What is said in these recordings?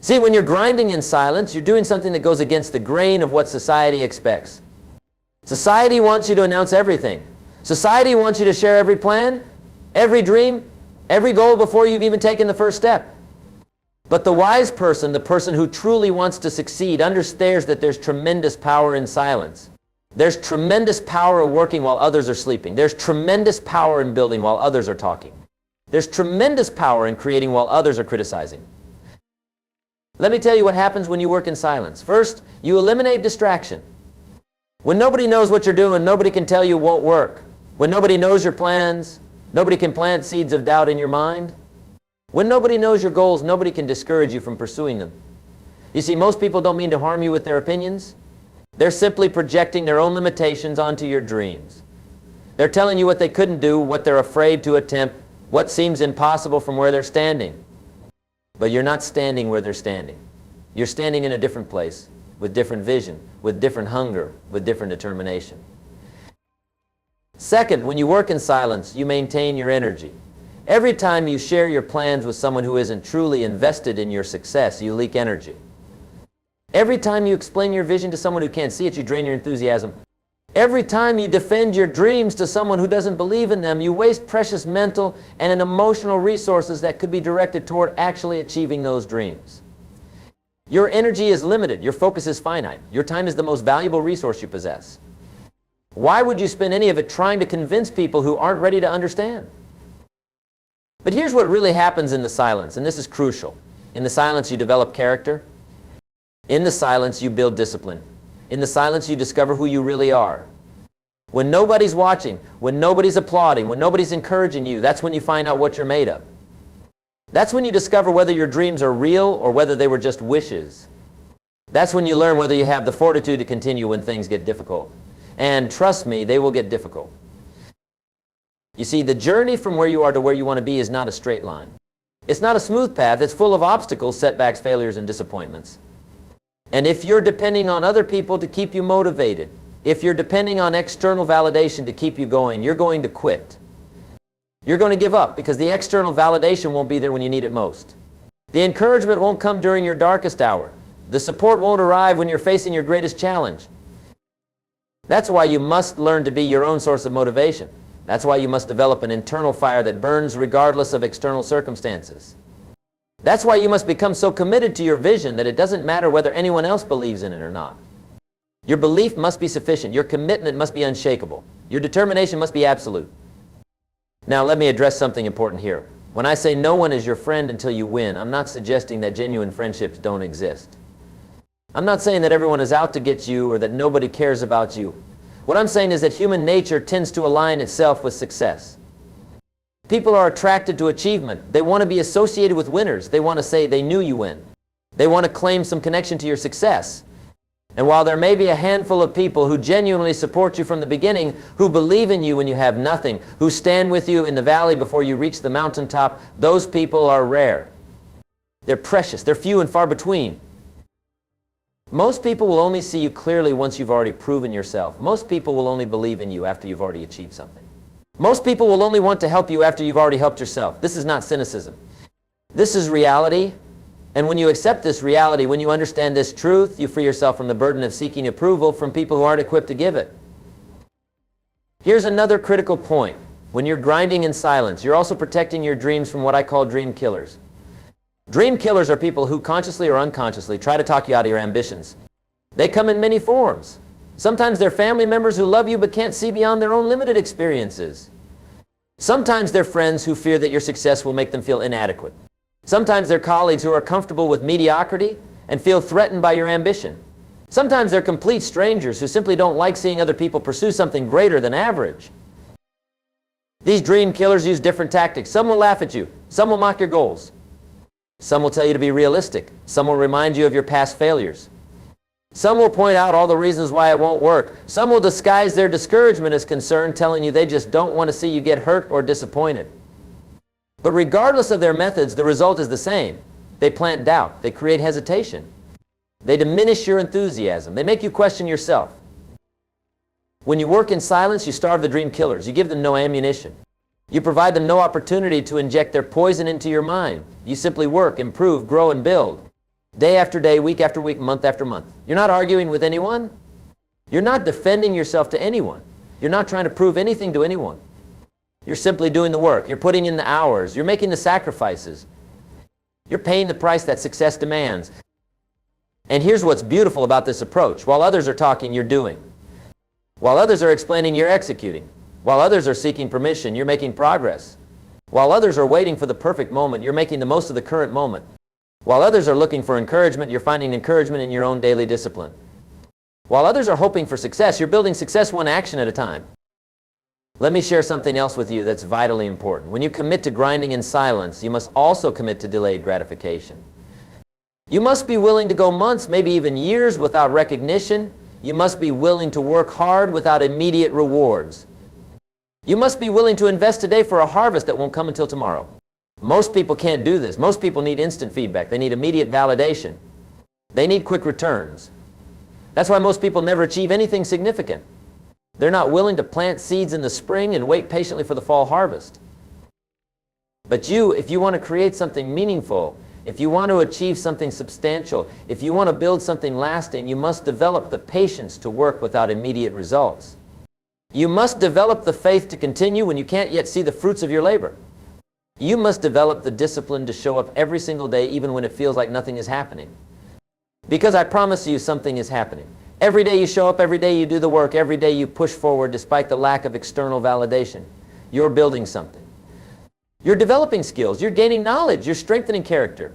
See, when you're grinding in silence, you're doing something that goes against the grain of what society expects. Society wants you to announce everything. Society wants you to share every plan, every dream, every goal before you've even taken the first step. But the wise person, the person who truly wants to succeed, understands that there's tremendous power in silence. There's tremendous power of working while others are sleeping. There's tremendous power in building while others are talking. There's tremendous power in creating while others are criticizing. Let me tell you what happens when you work in silence. First, you eliminate distraction. When nobody knows what you're doing, nobody can tell you it won't work. When nobody knows your plans, nobody can plant seeds of doubt in your mind. When nobody knows your goals, nobody can discourage you from pursuing them. You see, most people don't mean to harm you with their opinions. They're simply projecting their own limitations onto your dreams. They're telling you what they couldn't do, what they're afraid to attempt, what seems impossible from where they're standing. But you're not standing where they're standing. You're standing in a different place, with different vision, with different hunger, with different determination. Second, when you work in silence, you maintain your energy. Every time you share your plans with someone who isn't truly invested in your success, you leak energy. Every time you explain your vision to someone who can't see it, you drain your enthusiasm. Every time you defend your dreams to someone who doesn't believe in them, you waste precious mental and emotional resources that could be directed toward actually achieving those dreams. Your energy is limited. Your focus is finite. Your time is the most valuable resource you possess. Why would you spend any of it trying to convince people who aren't ready to understand? But here's what really happens in the silence, and this is crucial. In the silence, you develop character. In the silence, you build discipline. In the silence, you discover who you really are. When nobody's watching, when nobody's applauding, when nobody's encouraging you, that's when you find out what you're made of. That's when you discover whether your dreams are real or whether they were just wishes. That's when you learn whether you have the fortitude to continue when things get difficult. And trust me, they will get difficult. You see, the journey from where you are to where you want to be is not a straight line. It's not a smooth path. It's full of obstacles, setbacks, failures, and disappointments. And if you're depending on other people to keep you motivated, if you're depending on external validation to keep you going, you're going to quit. You're going to give up because the external validation won't be there when you need it most. The encouragement won't come during your darkest hour. The support won't arrive when you're facing your greatest challenge. That's why you must learn to be your own source of motivation. That's why you must develop an internal fire that burns regardless of external circumstances. That's why you must become so committed to your vision that it doesn't matter whether anyone else believes in it or not. Your belief must be sufficient. Your commitment must be unshakable. Your determination must be absolute. Now, let me address something important here. When I say no one is your friend until you win, I'm not suggesting that genuine friendships don't exist. I'm not saying that everyone is out to get you or that nobody cares about you. What I'm saying is that human nature tends to align itself with success. People are attracted to achievement. They want to be associated with winners. They want to say they knew you win. They want to claim some connection to your success. And while there may be a handful of people who genuinely support you from the beginning, who believe in you when you have nothing, who stand with you in the valley before you reach the mountaintop, those people are rare. They're precious. They're few and far between. Most people will only see you clearly once you've already proven yourself. Most people will only believe in you after you've already achieved something. Most people will only want to help you after you've already helped yourself. This is not cynicism. This is reality. And when you accept this reality, when you understand this truth, you free yourself from the burden of seeking approval from people who aren't equipped to give it. Here's another critical point. When you're grinding in silence, you're also protecting your dreams from what I call dream killers. Dream killers are people who consciously or unconsciously try to talk you out of your ambitions. They come in many forms. Sometimes they're family members who love you but can't see beyond their own limited experiences. Sometimes they're friends who fear that your success will make them feel inadequate. Sometimes they're colleagues who are comfortable with mediocrity and feel threatened by your ambition. Sometimes they're complete strangers who simply don't like seeing other people pursue something greater than average. These dream killers use different tactics. Some will laugh at you. Some will mock your goals. Some will tell you to be realistic. Some will remind you of your past failures. Some will point out all the reasons why it won't work. Some will disguise their discouragement as concern, telling you they just don't want to see you get hurt or disappointed. But regardless of their methods, the result is the same. They plant doubt. They create hesitation. They diminish your enthusiasm. They make you question yourself. When you work in silence, you starve the dream killers. You give them no ammunition. You provide them no opportunity to inject their poison into your mind. You simply work, improve, grow, and build. Day after day, week after week, month after month. You're not arguing with anyone. You're not defending yourself to anyone. You're not trying to prove anything to anyone. You're simply doing the work. You're putting in the hours. You're making the sacrifices. You're paying the price that success demands. And here's what's beautiful about this approach. While others are talking, you're doing. While others are explaining, you're executing. While others are seeking permission, you're making progress. While others are waiting for the perfect moment, you're making the most of the current moment. While others are looking for encouragement, you're finding encouragement in your own daily discipline. While others are hoping for success, you're building success one action at a time. Let me share something else with you that's vitally important. When you commit to grinding in silence, you must also commit to delayed gratification. You must be willing to go months, maybe even years, without recognition. You must be willing to work hard without immediate rewards. You must be willing to invest today for a harvest that won't come until tomorrow. Most people can't do this. Most people need instant feedback. They need immediate validation. They need quick returns. That's why most people never achieve anything significant. They're not willing to plant seeds in the spring and wait patiently for the fall harvest. But you, if you want to create something meaningful, if you want to achieve something substantial, if you want to build something lasting, you must develop the patience to work without immediate results. You must develop the faith to continue when you can't yet see the fruits of your labor. You must develop the discipline to show up every single day even when it feels like nothing is happening. Because I promise you something is happening. Every day you show up, every day you do the work, every day you push forward despite the lack of external validation. You're building something. You're developing skills, you're gaining knowledge, you're strengthening character.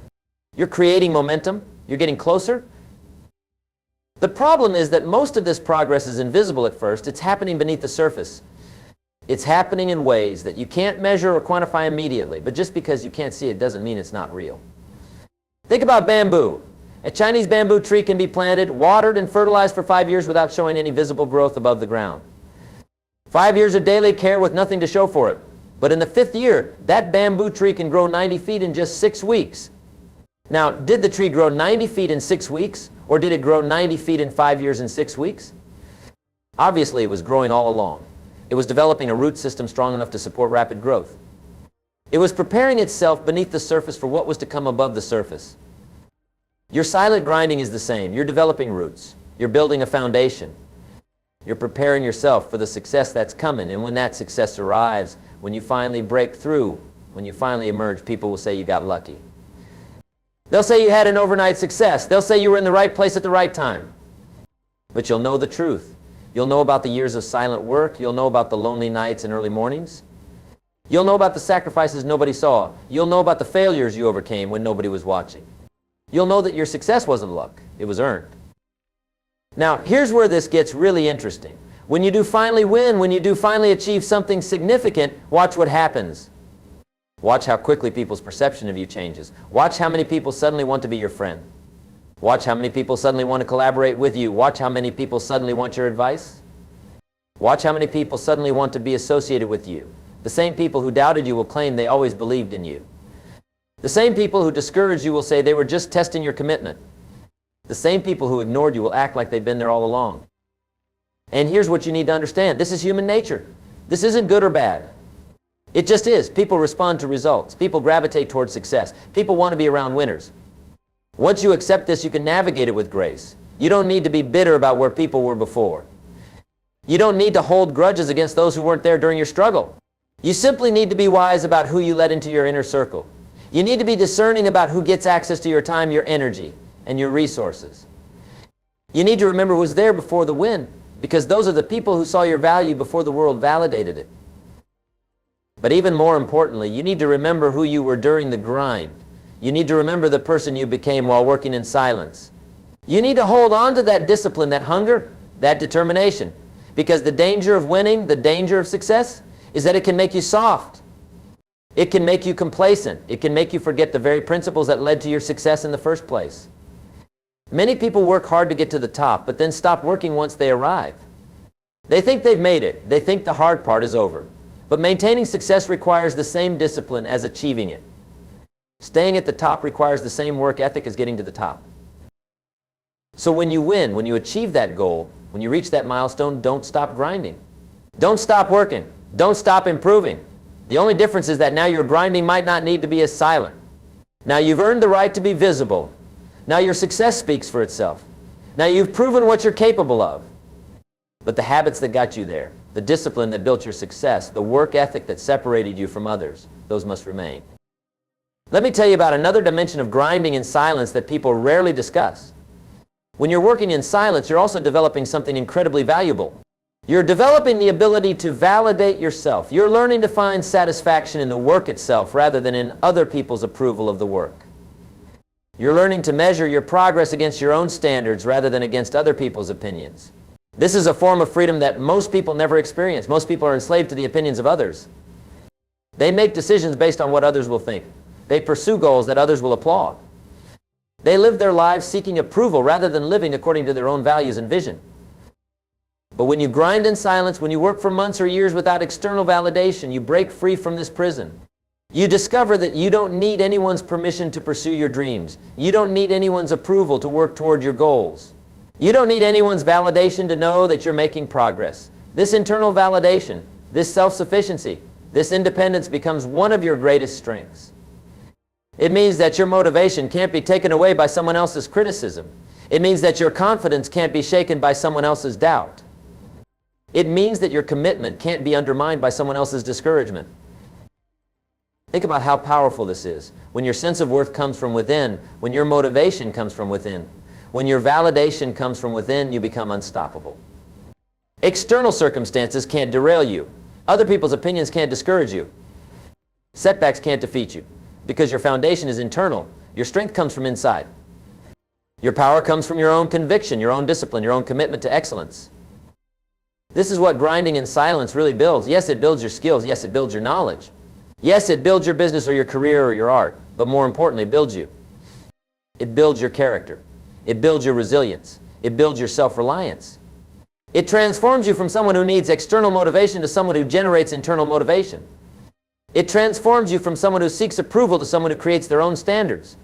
You're creating momentum, you're getting closer. The problem is that most of this progress is invisible at first. It's happening beneath the surface. It's happening in ways that you can't measure or quantify immediately, but just because you can't see it doesn't mean it's not real. Think about bamboo. A Chinese bamboo tree can be planted, watered, and fertilized for 5 years without showing any visible growth above the ground. 5 years of daily care with nothing to show for it. But in the 5th year, that bamboo tree can grow 90 feet in just 6 weeks. Now, did the tree grow 90 feet in 6 weeks, or did it grow 90 feet in 5 years and 6 weeks? Obviously, it was growing all along. It was developing a root system strong enough to support rapid growth. It was preparing itself beneath the surface for what was to come above the surface. Your silent grinding is the same. You're developing roots. You're building a foundation. You're preparing yourself for the success that's coming. And when that success arrives, when you finally break through, when you finally emerge, people will say you got lucky. They'll say you had an overnight success. They'll say you were in the right place at the right time. But you'll know the truth. You'll know about the years of silent work. You'll know about the lonely nights and early mornings. You'll know about the sacrifices nobody saw. You'll know about the failures you overcame when nobody was watching. You'll know that your success wasn't luck. It was earned. Now, here's where this gets really interesting. When you do finally win, when you do finally achieve something significant, watch what happens. Watch how quickly people's perception of you changes. Watch how many people suddenly want to be your friend. Watch how many people suddenly want to collaborate with you. Watch how many people suddenly want your advice. Watch how many people suddenly want to be associated with you. The same people who doubted you will claim they always believed in you. The same people who discouraged you will say they were just testing your commitment. The same people who ignored you will act like they've been there all along. And here's what you need to understand. This is human nature. This isn't good or bad. It just is. People respond to results. People gravitate towards success. People want to be around winners. Once you accept this, you can navigate it with grace. You don't need to be bitter about where people were before. You don't need to hold grudges against those who weren't there during your struggle. You simply need to be wise about who you let into your inner circle. You need to be discerning about who gets access to your time, your energy, and your resources. You need to remember who was there before the win, because those are the people who saw your value before the world validated it. But even more importantly, you need to remember who you were during the grind. You need to remember the person you became while working in silence. You need to hold on to that discipline, that hunger, that determination, because the danger of winning, the danger of success, is that it can make you soft. It can make you complacent. It can make you forget the very principles that led to your success in the first place. Many people work hard to get to the top, but then stop working once they arrive. They think they've made it. They think the hard part is over. But maintaining success requires the same discipline as achieving it. Staying at the top requires the same work ethic as getting to the top. So when you win, when you achieve that goal, when you reach that milestone, don't stop grinding. Don't stop working. Don't stop improving. The only difference is that now your grinding might not need to be as silent. Now you've earned the right to be visible, Now your success speaks for itself. Now you've proven what you're capable of. But the habits that got you there, the discipline that built your success, the work ethic that separated you from others, those must remain. Let me tell you about another dimension of grinding in silence that people rarely discuss. When you're working in silence, you're also developing something incredibly valuable. You're developing the ability to validate yourself. You're learning to find satisfaction in the work itself rather than in other people's approval of the work. You're learning to measure your progress against your own standards rather than against other people's opinions. This is a form of freedom that most people never experience. Most people are enslaved to the opinions of others. They make decisions based on what others will think. They pursue goals that others will applaud. They live their lives seeking approval rather than living according to their own values and vision. But when you grind in silence, when you work for months or years without external validation, you break free from this prison. You discover that you don't need anyone's permission to pursue your dreams. You don't need anyone's approval to work toward your goals. You don't need anyone's validation to know that you're making progress. This internal validation, this self-sufficiency, this independence becomes one of your greatest strengths. It means that your motivation can't be taken away by someone else's criticism. It means that your confidence can't be shaken by someone else's doubt. It means that your commitment can't be undermined by someone else's discouragement. Think about how powerful this is. When your sense of worth comes from within, when your motivation comes from within, when your validation comes from within, you become unstoppable. External circumstances can't derail you. Other people's opinions can't discourage you. Setbacks can't defeat you. Because your foundation is internal. Your strength comes from inside. Your power comes from your own conviction, your own discipline, your own commitment to excellence. This is what grinding in silence really builds. Yes, it builds your skills. Yes, it builds your knowledge. Yes, it builds your business or your career or your art. But more importantly, it builds you. It builds your character. It builds your resilience. It builds your self-reliance. It transforms you from someone who needs external motivation to someone who generates internal motivation. It transforms you from someone who seeks approval to someone who creates their own standards.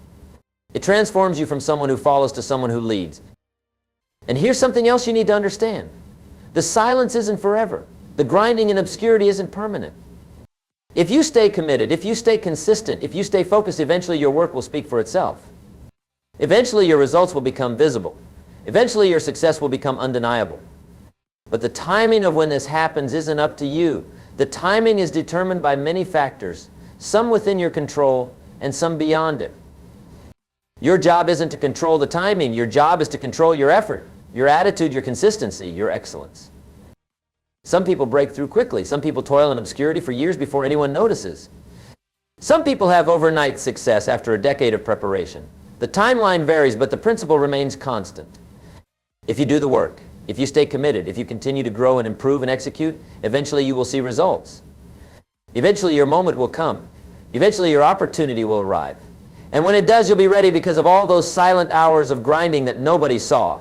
It transforms you from someone who follows to someone who leads. And here's something else you need to understand. The silence isn't forever. The grinding in obscurity isn't permanent. If you stay committed, if you stay consistent, if you stay focused, eventually your work will speak for itself. Eventually your results will become visible. Eventually your success will become undeniable. But the timing of when this happens isn't up to you. The timing is determined by many factors, some within your control and some beyond it. Your job isn't to control the timing. Your job is to control your effort, your attitude, your consistency, your excellence. Some people break through quickly. Some people toil in obscurity for years before anyone notices. Some people have overnight success after a decade of preparation. The timeline varies, but the principle remains constant. If you do the work, if you stay committed, if you continue to grow and improve and execute, eventually you will see results. Eventually your moment will come. Eventually your opportunity will arrive. And when it does, you'll be ready because of all those silent hours of grinding that nobody saw.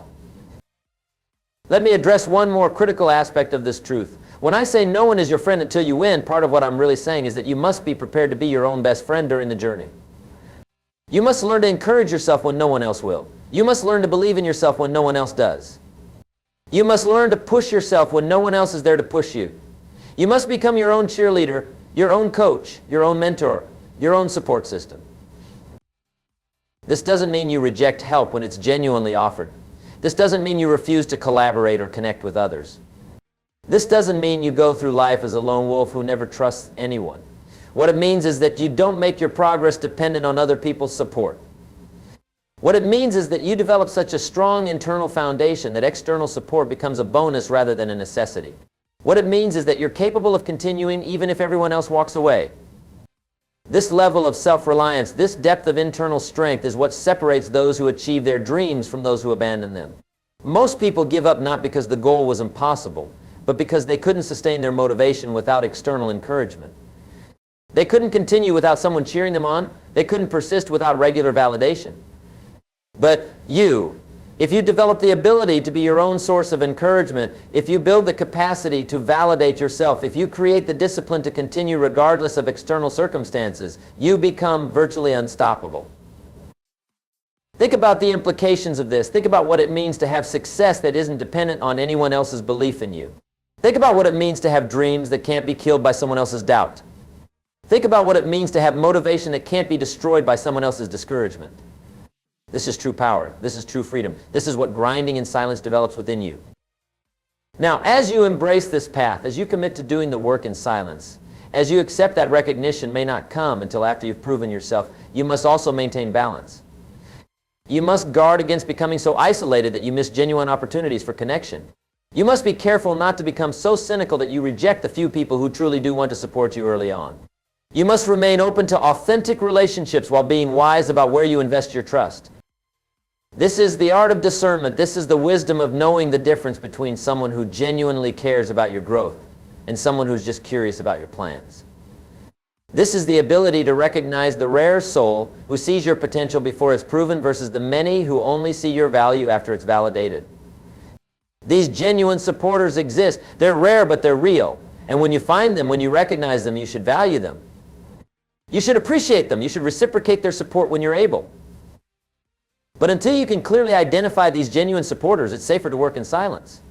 Let me address one more critical aspect of this truth. When I say no one is your friend until you win, part of what I'm really saying is that you must be prepared to be your own best friend during the journey. You must learn to encourage yourself when no one else will. You must learn to believe in yourself when no one else does. You must learn to push yourself when no one else is there to push you. You must become your own cheerleader, your own coach, your own mentor, your own support system. This doesn't mean you reject help when it's genuinely offered. This doesn't mean you refuse to collaborate or connect with others. This doesn't mean you go through life as a lone wolf who never trusts anyone. What it means is that you don't make your progress dependent on other people's support. What it means is that you develop such a strong internal foundation that external support becomes a bonus rather than a necessity. What it means is that you're capable of continuing even if everyone else walks away. This level of self-reliance, this depth of internal strength is what separates those who achieve their dreams from those who abandon them. Most people give up not because the goal was impossible, but because they couldn't sustain their motivation without external encouragement. They couldn't continue without someone cheering them on. They couldn't persist without regular validation. But if you develop the ability to be your own source of encouragement, if you build the capacity to validate yourself, if you create the discipline to continue regardless of external circumstances, you become virtually unstoppable. Think about the implications of this. Think about what it means to have success that isn't dependent on anyone else's belief in you. Think about what it means to have dreams that can't be killed by someone else's doubt. Think about what it means to have motivation that can't be destroyed by someone else's discouragement. This is true power. This is true freedom. This is what grinding in silence develops within you. Now, as you embrace this path, as you commit to doing the work in silence, as you accept that recognition may not come until after you've proven yourself, you must also maintain balance. You must guard against becoming so isolated that you miss genuine opportunities for connection. You must be careful not to become so cynical that you reject the few people who truly do want to support you early on. You must remain open to authentic relationships while being wise about where you invest your trust. This is the art of discernment. This is the wisdom of knowing the difference between someone who genuinely cares about your growth and someone who's just curious about your plans. This is the ability to recognize the rare soul who sees your potential before it's proven versus the many who only see your value after it's validated. These genuine supporters exist. They're rare, but they're real. And when you find them, when you recognize them, you should value them. You should appreciate them. You should reciprocate their support when you're able. But until you can clearly identify these genuine supporters, it's safer to work in silence.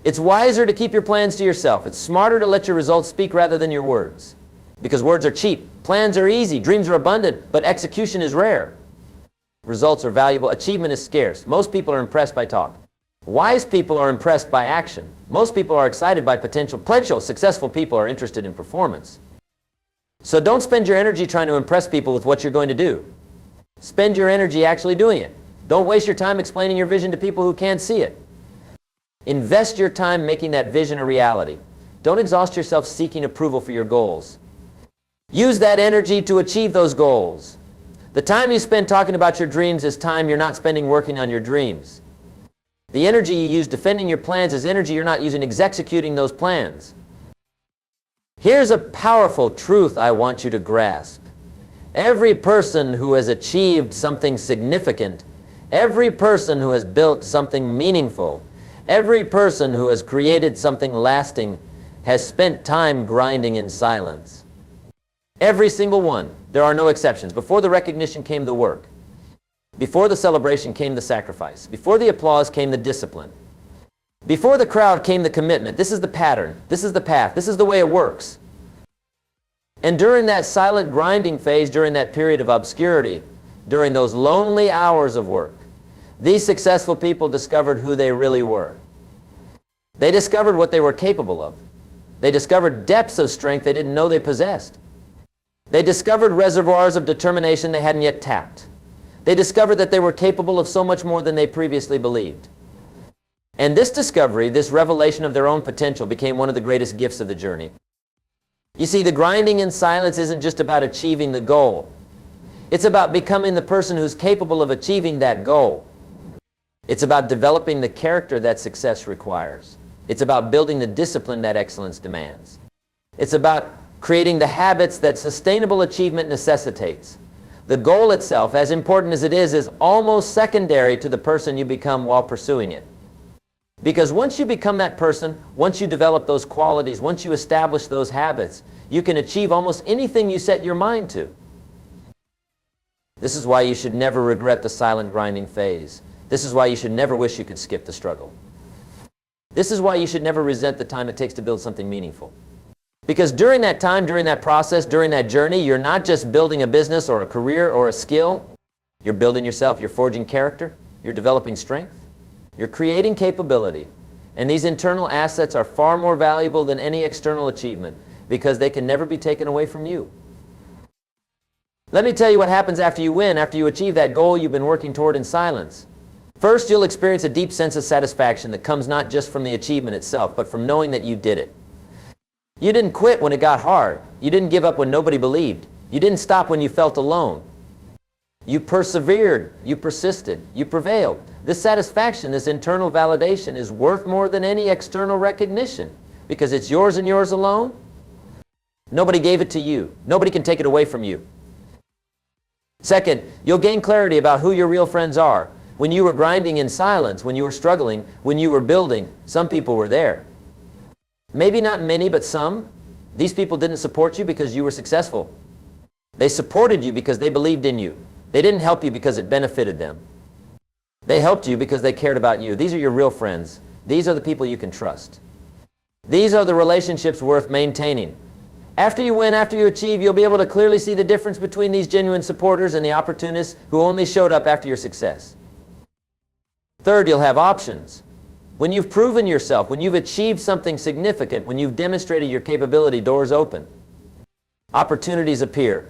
It's wiser to keep your plans to yourself. It's smarter to let your results speak rather than your words. Because words are cheap, plans are easy, dreams are abundant, but execution is rare. Results are valuable, achievement is scarce. Most people are impressed by talk. Wise people are impressed by action. Most people are excited by potential. Successful people are interested in performance. So don't spend your energy trying to impress people with what you're going to do. Spend your energy actually doing it. Don't waste your time explaining your vision to people who can't see it. Invest your time making that vision a reality. Don't exhaust yourself seeking approval for your goals. Use that energy to achieve those goals. The time you spend talking about your dreams is time you're not spending working on your dreams. The energy you use defending your plans is energy you're not using executing those plans. Here's a powerful truth I want you to grasp. Every person who has achieved something significant, every person who has built something meaningful, every person who has created something lasting has spent time grinding in silence. Every single one. There are no exceptions. Before the recognition came the work. Before the celebration came the sacrifice. Before the applause came the discipline. Before the crowd came the commitment. This is the pattern. This is the path. This is the way it works. And during that silent grinding phase, during that period of obscurity, during those lonely hours of work, these successful people discovered who they really were. They discovered what they were capable of. They discovered depths of strength they didn't know they possessed. They discovered reservoirs of determination they hadn't yet tapped. They discovered that they were capable of so much more than they previously believed. And this discovery, this revelation of their own potential, became one of the greatest gifts of the journey. You see, the grinding in silence isn't just about achieving the goal. It's about becoming the person who's capable of achieving that goal. It's about developing the character that success requires. It's about building the discipline that excellence demands. It's about creating the habits that sustainable achievement necessitates. The goal itself, as important as it is almost secondary to the person you become while pursuing it. Because once you become that person, once you develop those qualities, once you establish those habits, you can achieve almost anything you set your mind to. This is why you should never regret the silent grinding phase. This is why you should never wish you could skip the struggle. This is why you should never resent the time it takes to build something meaningful. Because during that time, during that process, during that journey, you're not just building a business or a career or a skill. You're building yourself, you're forging character, you're developing strength. You're creating capability, and these internal assets are far more valuable than any external achievement because they can never be taken away from you. Let me tell you what happens after you win, after you achieve that goal you've been working toward in silence. First, you'll experience a deep sense of satisfaction that comes not just from the achievement itself, but from knowing that you did it. You didn't quit when it got hard. You didn't give up when nobody believed. You didn't stop when you felt alone. You persevered, you persisted, you prevailed. This satisfaction, this internal validation is worth more than any external recognition because it's yours and yours alone. Nobody gave it to you. Nobody can take it away from you. Second, you'll gain clarity about who your real friends are. When you were grinding in silence, when you were struggling, when you were building, some people were there. Maybe not many, but some. These people didn't support you because you were successful. They supported you because they believed in you. They didn't help you because it benefited them. They helped you because they cared about you. These are your real friends. These are the people you can trust. These are the relationships worth maintaining. After you win, after you achieve, you'll be able to clearly see the difference between these genuine supporters and the opportunists who only showed up after your success. Third, you'll have options. When you've proven yourself, when you've achieved something significant, when you've demonstrated your capability, doors open. Opportunities appear.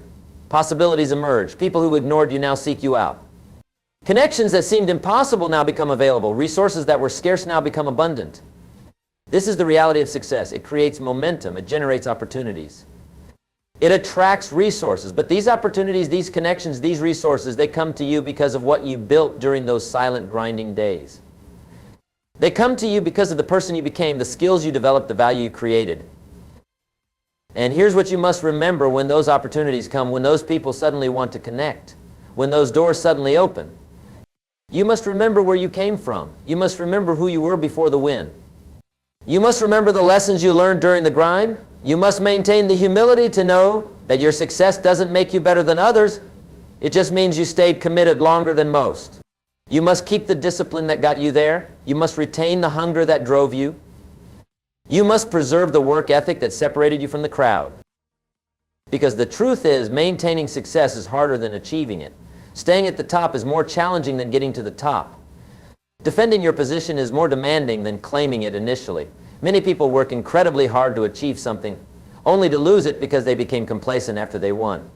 Possibilities emerge. People who ignored you now seek you out. Connections that seemed impossible now become available. Resources that were scarce now become abundant. This is the reality of success. It creates momentum. It generates opportunities. It attracts resources. But these opportunities, these connections, these resources, they come to you because of what you built during those silent, grinding days. They come to you because of the person you became, the skills you developed, the value you created. And here's what you must remember when those opportunities come, when those people suddenly want to connect, when those doors suddenly open. You must remember where you came from. You must remember who you were before the win. You must remember the lessons you learned during the grind. You must maintain the humility to know that your success doesn't make you better than others. It just means you stayed committed longer than most. You must keep the discipline that got you there. You must retain the hunger that drove you. You must preserve the work ethic that separated you from the crowd. Because the truth is, maintaining success is harder than achieving it. Staying at the top is more challenging than getting to the top. Defending your position is more demanding than claiming it initially. Many people work incredibly hard to achieve something, only to lose it because they became complacent after they won.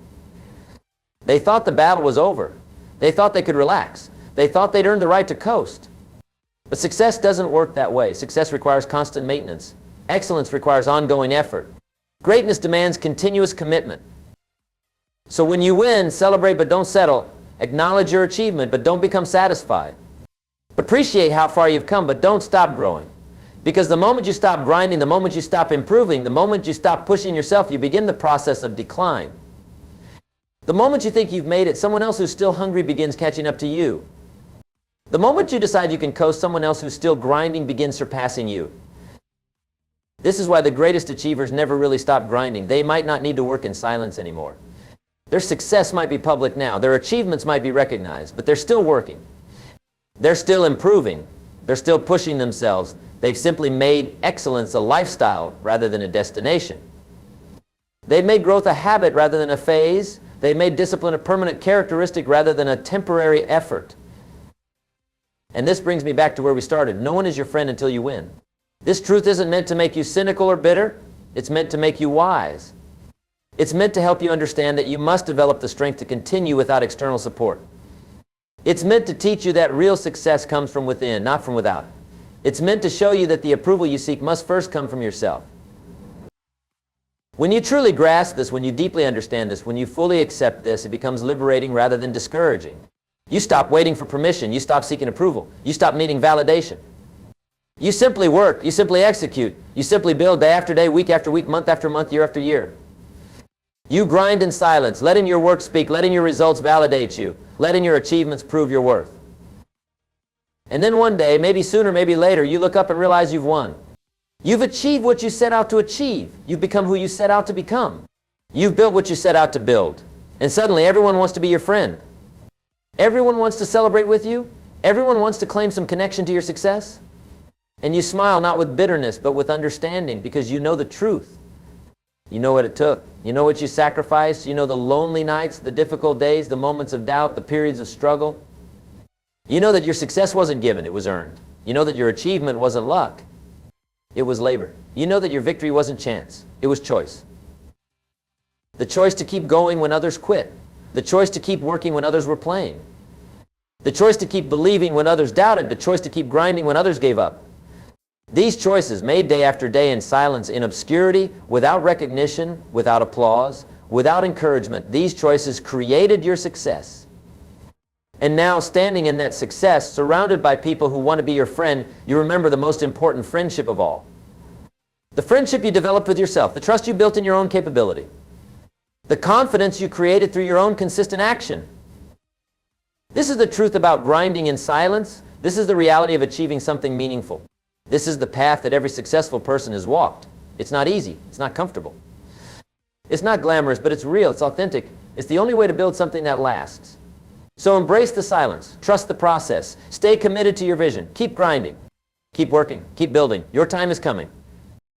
They thought the battle was over. They thought they could relax. They thought they'd earned the right to coast. But success doesn't work that way. Success requires constant maintenance. Excellence requires ongoing effort. Greatness demands continuous commitment. So when you win, celebrate but don't settle. Acknowledge your achievement but don't become satisfied. Appreciate how far you've come but don't stop growing. Because the moment you stop grinding, the moment you stop improving, the moment you stop pushing yourself, you begin the process of decline. The moment you think you've made it, someone else who's still hungry begins catching up to you. The moment you decide you can coast, someone else who's still grinding begins surpassing you. This is why the greatest achievers never really stop grinding. They might not need to work in silence anymore. Their success might be public now. Their achievements might be recognized, but they're still working. They're still improving. They're still pushing themselves. They've simply made excellence a lifestyle rather than a destination. They've made growth a habit rather than a phase. They've made discipline a permanent characteristic rather than a temporary effort. And this brings me back to where we started. No one is your friend until you win. This truth isn't meant to make you cynical or bitter. It's meant to make you wise. It's meant to help you understand that you must develop the strength to continue without external support. It's meant to teach you that real success comes from within, not from without. It's meant to show you that the approval you seek must first come from yourself. When you truly grasp this, when you deeply understand this, when you fully accept this, it becomes liberating rather than discouraging. You stop waiting for permission. You stop seeking approval. You stop needing validation. You simply work. You simply execute. You simply build day after day, week after week, month after month, year after year. You grind in silence, letting your work speak, letting your results validate you, letting your achievements prove your worth. And then one day, maybe sooner, maybe later, you look up and realize you've won. You've achieved what you set out to achieve. You've become who you set out to become. You've built what you set out to build. And suddenly everyone wants to be your friend. Everyone wants to celebrate with you. Everyone wants to claim some connection to your success. And you smile not with bitterness, but with understanding because you know the truth. You know what it took. You know what you sacrificed. You know the lonely nights, the difficult days, the moments of doubt, the periods of struggle. You know that your success wasn't given, it was earned. You know that your achievement wasn't luck. It was labor. You know that your victory wasn't chance. It was choice. The choice to keep going when others quit. The choice to keep working when others were playing. The choice to keep believing when others doubted. The choice to keep grinding when others gave up. These choices, made day after day in silence, in obscurity, without recognition, without applause, without encouragement, these choices created your success. And now, standing in that success, surrounded by people who want to be your friend, you remember the most important friendship of all. The friendship you developed with yourself, the trust you built in your own capability, the confidence you created through your own consistent action. This is the truth about grinding in silence. This is the reality of achieving something meaningful. This is the path that every successful person has walked. It's not easy. It's not comfortable. It's not glamorous, but it's real. It's authentic. It's the only way to build something that lasts. So embrace the silence. Trust the process. Stay committed to your vision. Keep grinding. Keep working. Keep building. Your time is coming.